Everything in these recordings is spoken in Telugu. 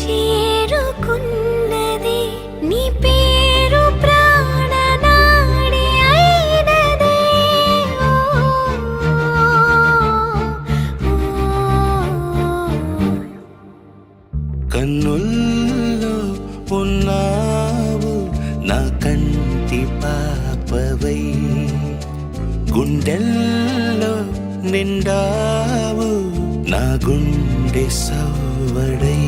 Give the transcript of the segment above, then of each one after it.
చేరుకున్నది నీ పేరు ప్రాణనాడి అయినదే కన్నుల్లో ఉన్నావు నా కంటి పాపవై గుండెల్లో నిండావు నా గుండె సవ్వడై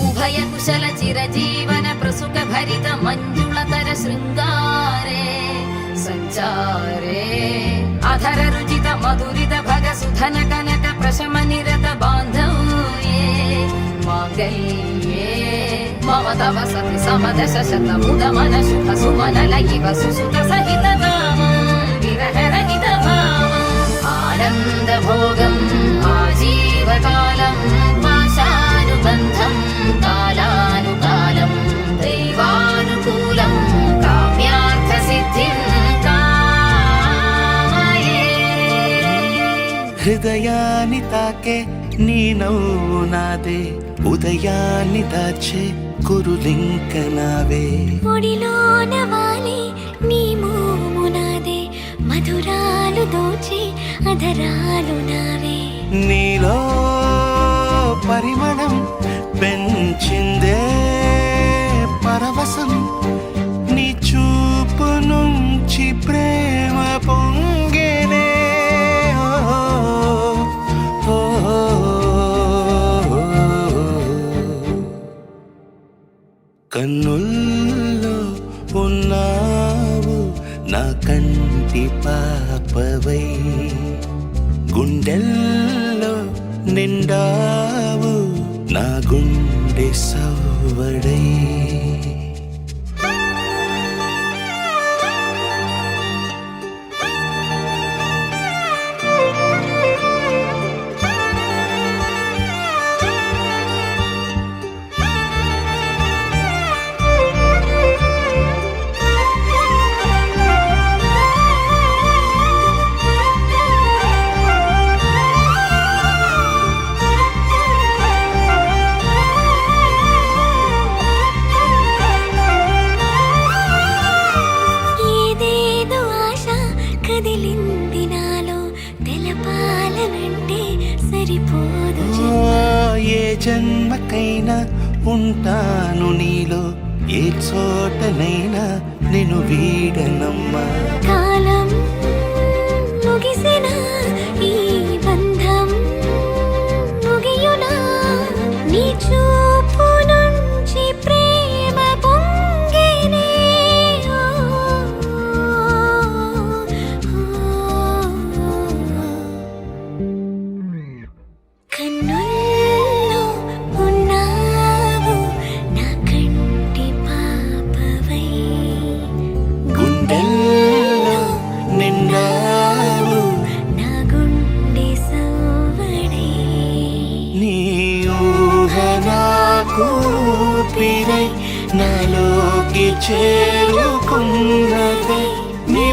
ఉభయ కుశల చిరజీవన ప్రసుక భరిత మంజుళతర శృంగారే సంచారే అధర రుచిత మధురిత భగ సుధన కనక ప్రశమ నిరత బాంధవ్యే మాంగళ్యే మమ తవ సతి సమదశ శత ముద మన శుభ సుమన లయివ సుసుత సహిత విరహ రహిత ఆనంద భోగం ఆజీవకాలం పాశానుబంధం కాలానుకాలం దైవానుకూలం కామ్యార్థ సిద్ధిం కామయే. హృదయాన్ని తాకే నీ నవ్వు నాదే ఉదయాన్ని దాచే కురులింక నావే ఒడిలోన వాలి నీ మోము నాదే మధురాలు దోచే అధరాలు నావే నీలో పరిమళం పెంచిందే పరవశం నీ చూపు నుంచి ప్రేమ పొంగేనే కన్నుల్లో ఉన్నావు నా కంటి పాపవై గుండెల్లో నిండావు నా గుండె సవ్వడై కదిలింది నాలో తెలపాలనంటే సరిపోదు ఏ జన్మకైనా ఉంటాను నీలో ఏ చోటనైనా నేను వీడనమ్మా కాలం ముగిసిన ఈ బంధం ముగియునా నీ చూపు నుంచి ప్రేమ పొంగేనే కన్నుల్లో ఉన్నావు నా కంటి పాపవై గుండెల్లో నిండావు నా గుండె సవ్వడై నీ ఊహ నాకు ఊపిరై నాలోకి చేరుకున్నదే నీ